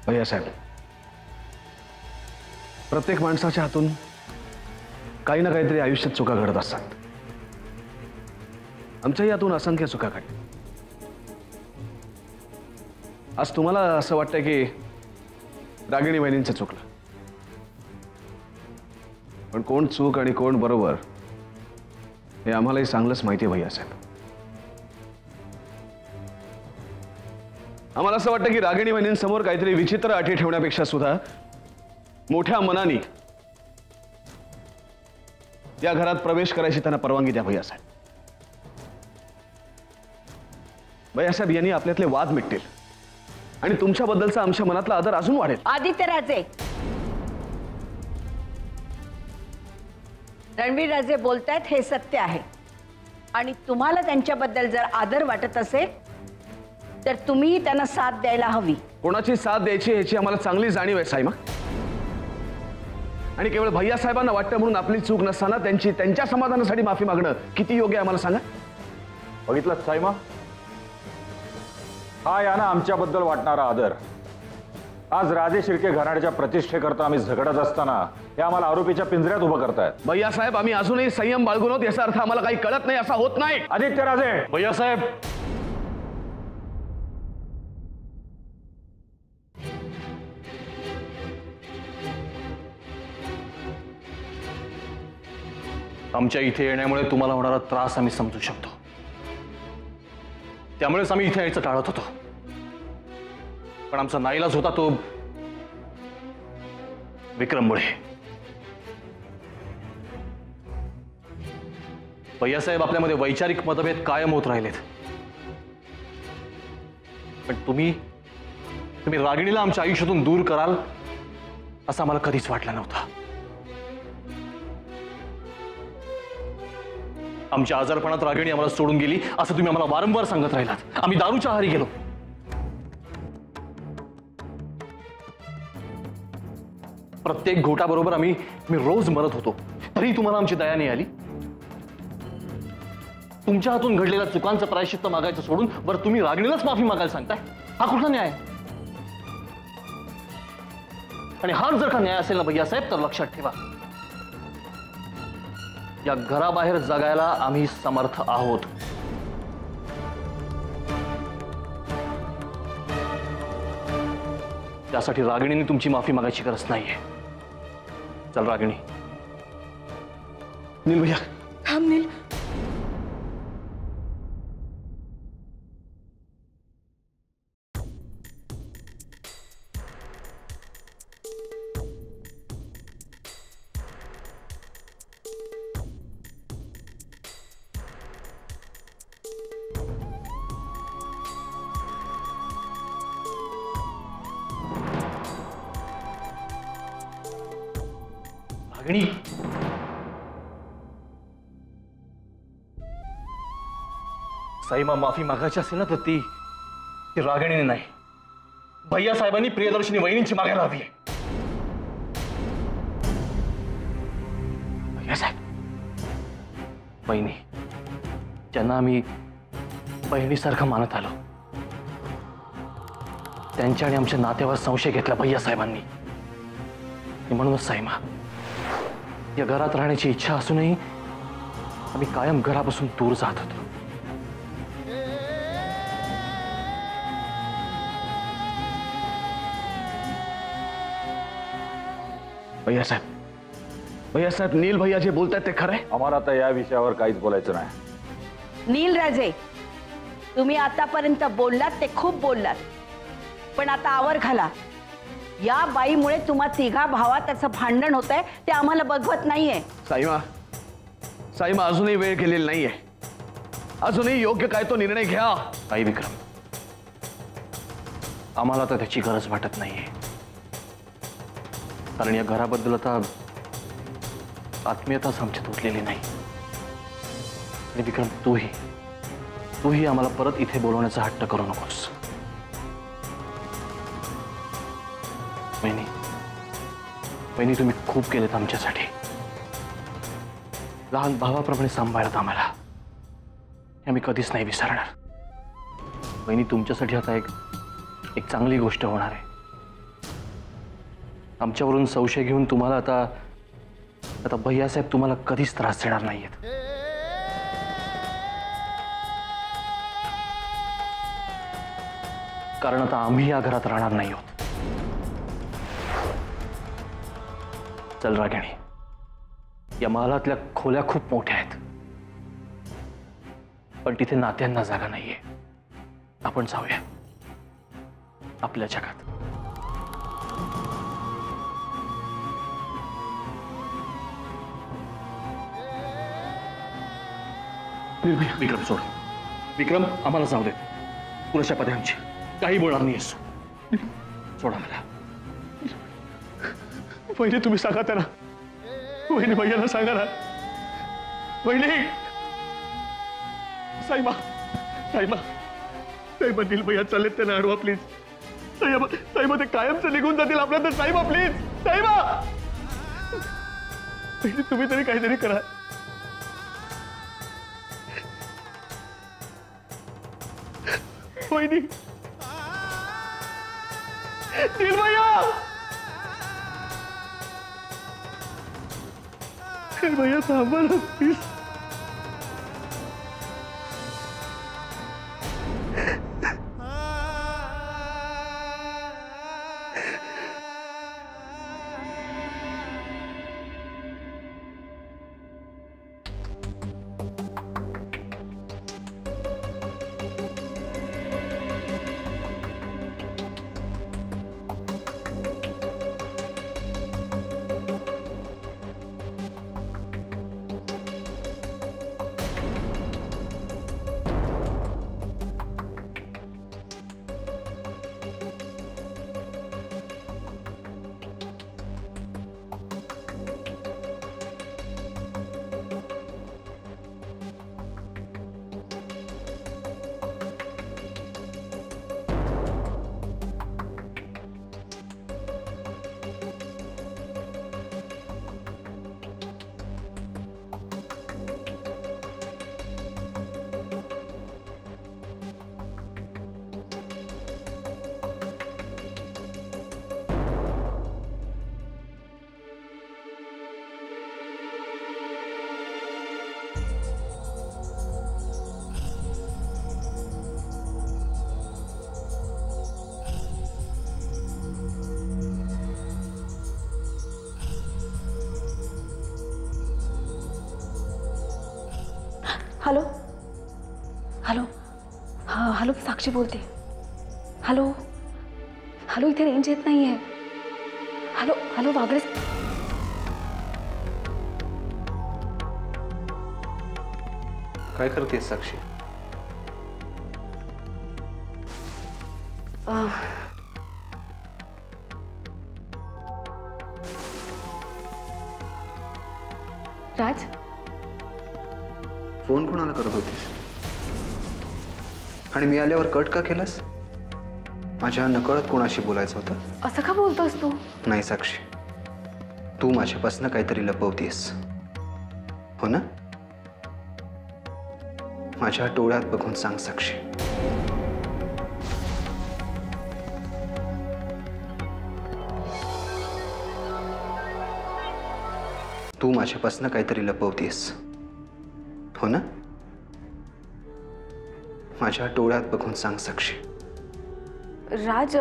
भैया साहेब, प्रत्येक माणसाच्या हातून काही ना काहीतरी आयुष्यात चुका घडत असतात. आमच्याही हातून असंख्य चुका घडल्या. आज तुम्हाला असं वाटतंय की रागिणी वहिनींचं चुकलं, पण कोण चूक आणि कोण बरोबर हे आम्हालाही चांगलंच माहिती आहे भैया साहेब. आम्हाला असं वाटतं की रागिणी वहिनींसमोर काहीतरी विचित्र अटी ठेवण्यापेक्षा सुद्धा मोठ्या मनाने या घरात प्रवेश करायची त्यांना परवानगी द्या भैया साहेब. भैया साहेब, यांनी आपल्यातले वाद मिटतील आणि तुमच्याबद्दलचा आमच्या मनातला आदर अजून वाढेल. आदित्य राजे, रणवीर राजे बोलतायत हे सत्य आहे आणि तुम्हाला त्यांच्याबद्दल जर आदर वाटत असेल तर तुम्ही त्यांना साथ द्यायला हवी. कोणाची साथ द्यायची याची आम्हाला चांगली जाणीव आहे साईमा. आणि केवळ भैया साहेबांना वाटतं म्हणून आपली चूक नसताना त्यांच्या समाधानासाठी माफी मागणं किती योग्य आहे आम्हाला सांगा. बघितलं साईमा, हा या ना आमच्याबद्दल वाटणारा आदर. आज राजे शिर्के घराण्याच्या प्रतिष्ठेकरता आम्ही झगडत असताना हे आम्हाला आरोपीच्या पिंजऱ्यात उभं करतायत. भैया साहेब, आम्ही अजूनही संयम बाळगून आहोत याचा अर्थ आम्हाला काही कळत नाही असा होत नाही. आदित्य राजे, भैया साहेब, आमच्या इथे येण्यामुळे तुम्हाला होणारा त्रास आम्ही समजू शकतो. त्यामुळेच आम्ही इथे यायचं टाळत होतो. पण आमचा नाईलाज होता तो विक्रममुळे. भैयासाहेब, आपल्यामध्ये वैचारिक मतभेद कायम होत राहिलेत, पण तुम्ही रागिणीला आमच्या आयुष्यातून दूर कराल असं आम्हाला कधीच वाटलं नव्हतं. आमच्या आजारपणात रागिणी आम्हाला सोडून गेली असं तुम्ही आम्हाला वारंवार सांगत राहिलात. आम्ही दारूच्या आहारी गेलो. प्रत्येक घोटाबरोबर आम्ही रोज मरत होतो, तरी तुम्हाला आमची दया नाही आली. तुमच्या हातून घडलेल्या चुकांचं प्रायश्चित्त मागायचं सोडून बरं तुम्ही रागिणीलाच माफी मागायला सांगताय. हा कुठला न्याय? आणि हाच जर का न्याय असेल ना भैया साहेब, तर लक्षात ठेवा, या घराबाहेर जगायला आम्ही समर्थ आहोत. त्यासाठी रागिणीने तुमची माफी मागायची गरज नाहीये. चल रागिणी. नील भैया, थांब नील. रागिणी, साईमा माफी मागायची असेल ना तर ती रागिणीने नाही, भैया साहेबांनी प्रियदर्शनी वहिनींची मागायला हवी आहे. भैया साहेब, वहिनी ज्यांना आम्ही बहिणीसारखं मानत आलो, त्यांच्या आणि आमच्या नात्यावर संशय घेतला भैया साहेबांनी. आणि म्हणूनच साईमा, या घरात राहण्याची इच्छा असूनही आम्ही कायम घरापासून दूर जात होतो. भैया साहेब, नील भैया जे बोलतायत ते खरं आहे. आम्हाला आता या विषयावर काहीच बोलायचं नाही. नील राजे, तुम्ही आतापर्यंत बोललात ते खूप बोललात, पण आता आवर घाला. या बाईमुळे तुम्हा तिघा भावात त्याचं भांडण होतंय ते आम्हाला बघवत नाहीये. साईमा, अजूनही वेळ गेलेली नाहीये. अजूनही योग्य काय तो निर्णय घ्या. नाही विक्रम, आम्हाला तर त्याची गरज वाटत नाहीये. कारण या घराबद्दल आता आत्मीयताच आमच्यात उरलेली नाही. आणि विक्रम, तूही आम्हाला परत इथे बोलवण्याचा हट्ट करू नकोस. वहिनी, तुम्ही खूप केलेत आमच्यासाठी. लहान भावाप्रमाणे सांभाळत आम्हाला, हे आम्ही कधीच नाही विसरणार. वहिनी, तुमच्यासाठी आता एक चांगली गोष्ट होणार आहे. आमच्यावरून संशय घेऊन तुम्हाला आता भैयासाहेब तुम्हाला कधीच त्रास देणार नाहीयेत. कारण आता आम्ही या घरात राहणार नाही आहोत. चल रागिणी, या महालातल्या खोल्या खूप मोठ्या आहेत, पण तिथे नात्यांना जागा नाहीये. आपण जाऊया आपल्या जगात. विक्रम सोड. विक्रम, आम्हाला जाऊ दे. पुरेशा पदे आमची, काही बोलणार नाही असो. सोडा मला. वहिनी तुम्ही सांगा त्यांना. वहिनी भैयाला सांगा ना. वहिनी. साईमा, साईमा, साईमा नीलभैया चाललेत, त्यांना अडवा प्लीज. साईमा, साईमा ते कायमचं निघून जातील आपल्या. तर साईमा प्लीज, साईमा. वहिनी तुम्ही तरी काहीतरी करा. वहिनी. नीलभैया. नीलभैया थांबा ना प्लीज. हॅलो हॅलो हां हॅलो, मी साक्षी बोलते. हॅलो हॅलो, इथे रेंज येत नाही आहे. Hello hello Wagle. काय करतेस साक्षी? राज, फोन कोणाला करत होतीस? आणि मी आल्यावर कट का केलास? माझ्या नकळत कोणाशी बोलायचं होतं? असं का बोलतोस तू? नाही साक्षी, तू माझ्यापासून काहीतरी लपवतीयस, हो ना? माझ्या डोळ्यात बघून सांग साक्षी. तू माझ्यापासून काहीतरी लपवतीयस, हो ना? माझ्या डोळ्यात बघून सांग साक्षी. राज,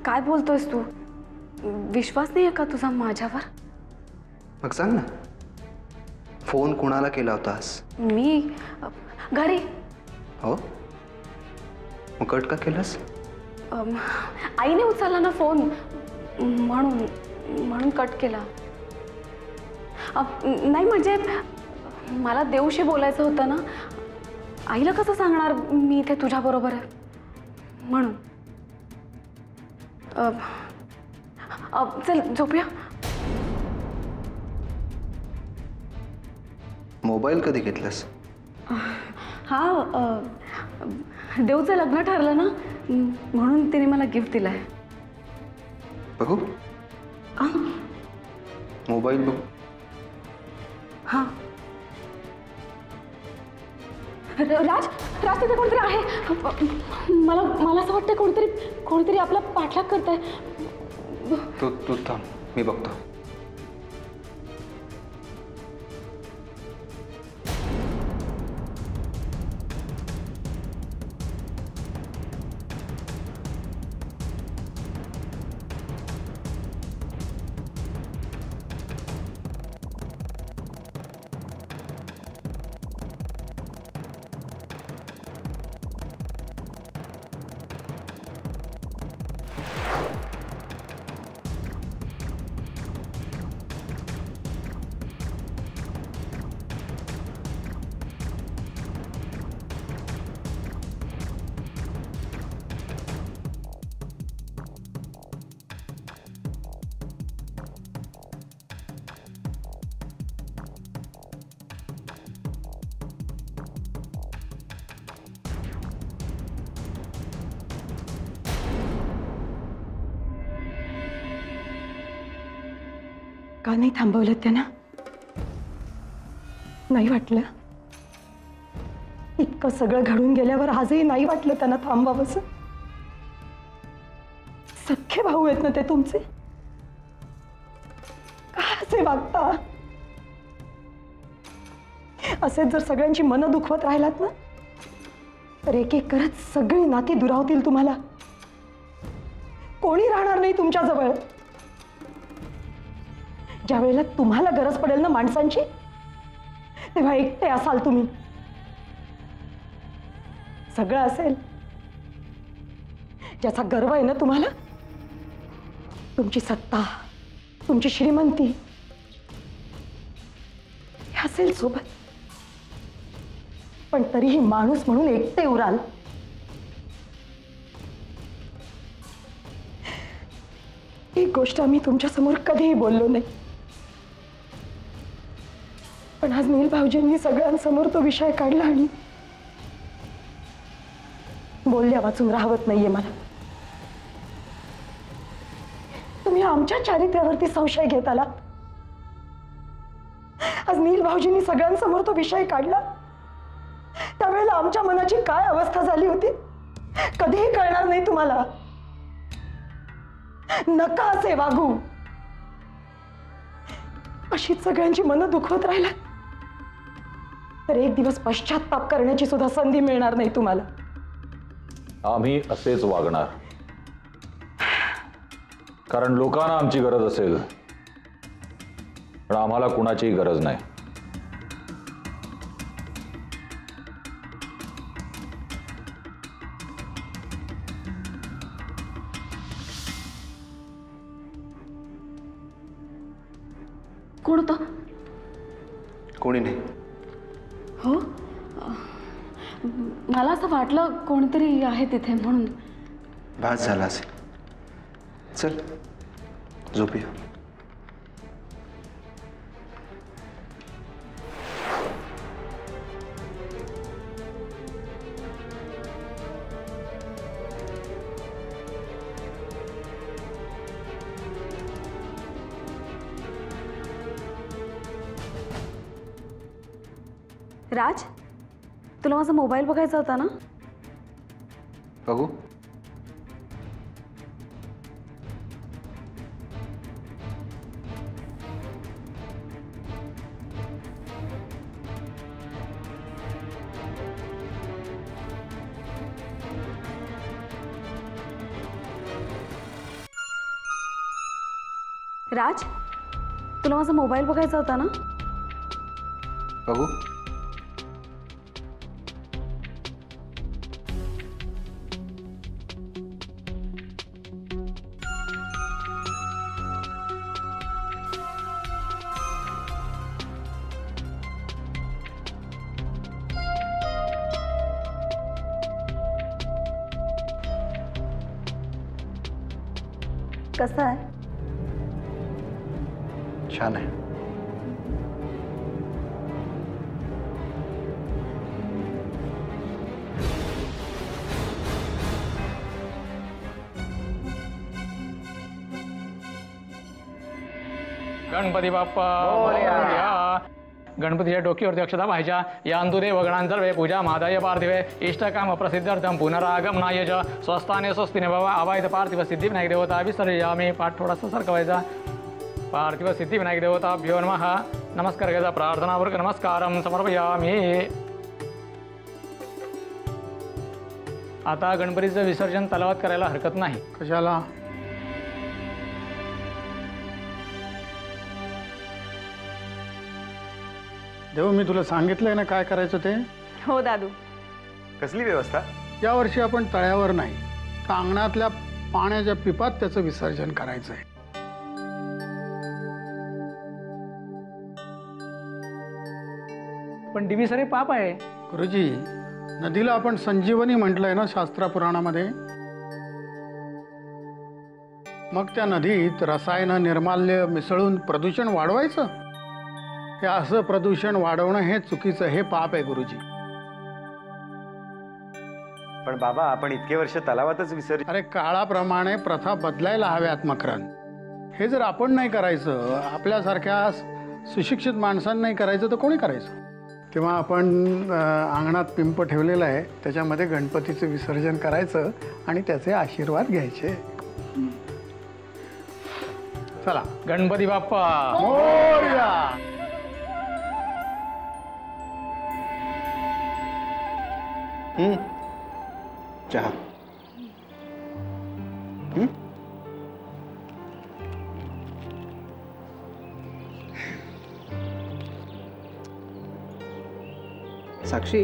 काय बोलतोयस तू? विश्वास नाही आहे का तुझा माझ्यावर? मग सांग ना, फोन कोणाला केला होतास? मी घरी. हो, मग कट का केलास? आईने उचलला ना फोन, म्हणून कट केला. नाही म्हणजे मला देवशी बोलायचं होतं ना. आईला कसं सांगणार मी इथे तुझ्या बरोबर आहे म्हणून. चल झोपूया. मोबाईल कधी घेतलास? हा, देवचं लग्न ठरलं ना, म्हणून तिने मला गिफ्ट दिलाय. बघू मोबाईल. बघू. हा. राज, राज तिथे कोणतरी आहे. मला असं वाटतं कोणतरी आपला पाठलाग करतंय. तू थांब, मी बघतो. का नाही थांबवलं त्यांना? नाही वाटलं? इतकं सगळं घडून गेल्यावर आजही नाही वाटलं त्यांना थांबावंसं? सख्खे भाऊ आहेत ना ते तुमचे? का असे वागता? असेच जर सगळ्यांची मनं दुखवत राहिलात ना तर एक एक करत सगळी नाती दुरावतील तुम्हाला. कोणी राहणार नाही तुमच्या जवळ. ज्या वेळेला तुम्हाला गरज पडेल ना माणसांची तेव्हा एकटे असाल तुम्ही. सगळं असेल ज्याचा गर्व आहे ना तुम्हाला, तुमची सत्ता, तुमची श्रीमंती हे असेल सोबत, पण तरीही माणूस म्हणून एकटे उराल. एक गोष्ट आम्ही तुमच्या समोर कधीही बोललो नाही, पण आज नील भाऊजींनी सगळ्यांसमोर तो विषय काढला आणि बोलल्या वाचून राहवत नाहीये मला. तुम्ही आमच्या चारित्र्यावरती संशय घेत आला. आज नील भाऊजींनी सगळ्यांसमोर तो विषय काढला, त्यावेळेला आमच्या मनाची काय अवस्था झाली होती कधीही कळणार नाही तुम्हाला. नका असे वागू. अशीच सगळ्यांची मनं दुखवत राहिला तर एक दिवस पश्चाताप करण्याची सुद्धा संधी मिळणार नाही तुम्हाला. आम्ही असेच वागणार, कारण लोकांना आमची गरज असेल पण आम्हाला कुणाचीही गरज नाही. कोण होतं? कोणी नाही. हो, मला असं वाटलं कोणतरी आहे तिथे म्हणून. भास झाला असेल. चल झोपूया. राज, तुला माझा मोबाईल बघायचा होता ना? बघू. राज, तुला माझा मोबाईल बघायचा होता ना? बघू. कसं आहे? छान आहे. गणपती बाप्पा मोरया. गणपतीच्या डोकीवरती अक्षता व्हायच्या. यान्तुरे वगणांतर्वे पूजा मादाय पार्थिवे इष्टकाम प्रसिद्धार्थम पुनरागमनाय च स्वस्थाने स्वस्तिने बाबा आवाहित पार्थिव सिद्धिविनायक देवता विसर्जयामी. पाठ थोडासा सरकवायचा. पार्थिव सिद्धिविनायक देवताभ्यो नमः. नमस्कार घ्यायचा. प्रार्थनापूर्वक नमस्कारम समर्पयामी. आता गणपतीचं विसर्जन तलावात करायला हरकत नाही. कशाला? देव, मी तुला सांगितलंय ना काय करायचं ते. हो दादू. कसली व्यवस्था? यावर्षी आपण तळ्यावर नाही, तर अंगणातल्या पाण्याच्या पिपात त्याचं विसर्जन करायचं आहे. पण दिवी सरे पाप आहे. गुरुजी, नदीला आपण संजीवनी म्हटलंय ना शास्त्रपुराणामध्ये. मग त्या नदीत रसायनं निर्माल्य मिसळून प्रदूषण वाढवायचं? हे असं प्रदूषण वाढवणं हे चुकीचं, हे पाप आहे गुरुजी. पण बाबा, आपण इतके वर्ष तलावातच विसर्जन. अरे, काळाप्रमाणे प्रथा बदलायला हव्यात मकरंद. हे जर आपण नाही करायचं, आपल्यासारख्या सुशिक्षित माणसांना नाही करायचं, तर कोणी करायचं? तेव्हा आपण अंगणात पिंप ठेवलेला आहे, त्याच्यामध्ये गणपतीचं विसर्जन करायचं आणि त्याचे आशीर्वाद घ्यायचे. चला. गणपती बाप्पा मोरया. चहा. साक्षी,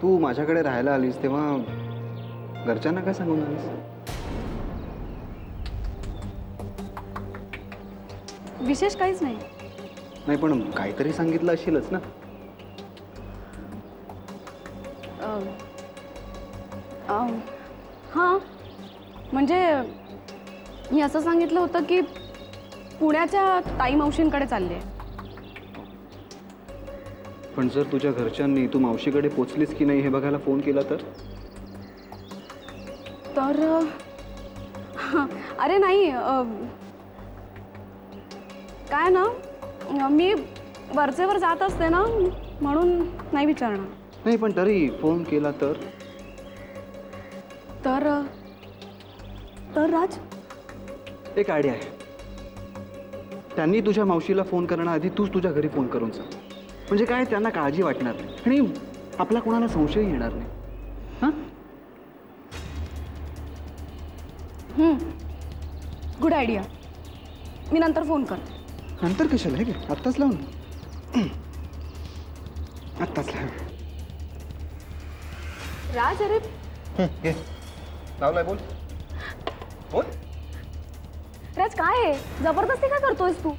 तू माझ्याकडे राहायला आलीस तेव्हा घरच्यांना काय सांगून आलीस? विशेष काहीच नाही. नाही, पण काहीतरी सांगितलं असेलच ना. हां, म्हणजे मी असं सांगितलं होतं की पुण्याच्या ताई मावशींकडे चालले आहे. पण जर तुझ्या घरच्यांनी तू मावशीकडे पोचलीस की नाही हे बघायला फोन केला तर? अरे नाही, काय ना, मी वरचेवर जात असते ना, म्हणून नाही विचारणार. नाही, पण तरी फोन केला तर? तर राज, एक आयडिया आहे. त्यांनी तुझ्या मावशीला फोन करण्याआधी तूच तुझ्या घरी फोन करून सांग. म्हणजे काय, त्यांना काळजी वाटणार नाही आणि आपला कोणाला संशय येणार नाही. हां, गुड आयडिया. मी नंतर फोन करते. नंतर कशाला? आहे की आत्ताच लावून. आत्ताच लाव. राज, अरे घे लावलाय. बोल बोल. राज, काय आहे? जबरदस्ती काय करतोयस तू?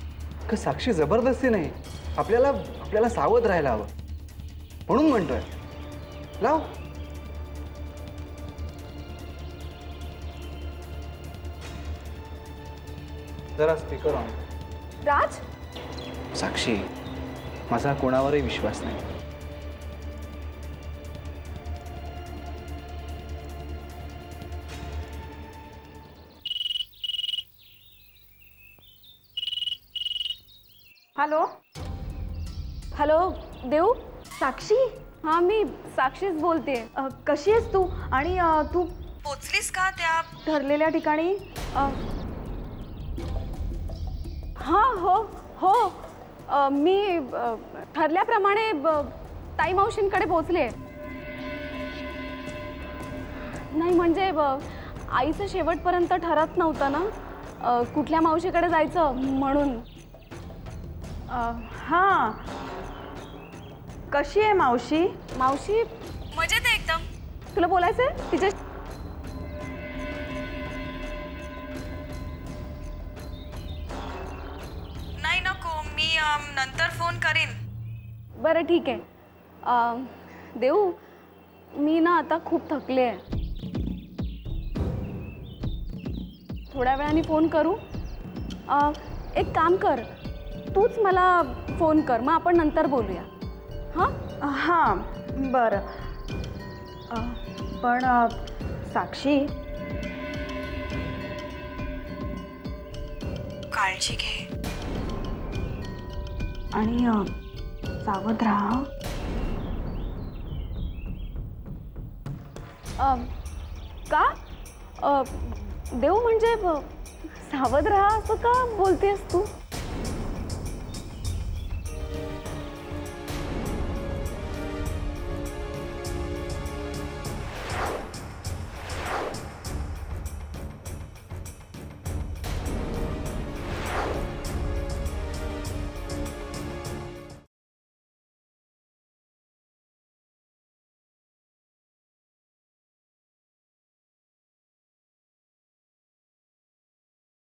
का साक्षी, जबरदस्ती नाही. आपल्याला सावध राहायला हवं म्हणून म्हणतोय. लाव. जरा स्पीकर ऑन. राज, साक्षी, माझा कोणावरही विश्वास नाही. हॅलो. हॅलो देऊ. साक्षी? हां, मी साक्षीच बोलते. कशी आहेस तू? आणि तू पोचलीस का त्या ठरलेल्या ठिकाणी? हां, हो हो, मी ठरल्याप्रमाणे ताई मावशींकडे पोचले. नाही म्हणजे आईचं शेवटपर्यंत ठरत नव्हतं ना कुठल्या मावशीकडे जायचं म्हणून. हां, कशी आहे मावशी? मावशी मजेत आहे एकदम. तुला बोलायचंय तिच्या? नाही, नको, मी नंतर फोन करीन. बरं ठीक आहे. देऊ, मी ना आता खूप थकले आहे. थोड्या वेळाने फोन करू? एक काम कर, तूच मला फोन कर, मग आपण नंतर बोलूया. हां हां, बरं. पण साक्षी, काळजी घे. आणि सावध राहा. का देऊ म्हणजे सावध राहा असं का बोलतेस तू?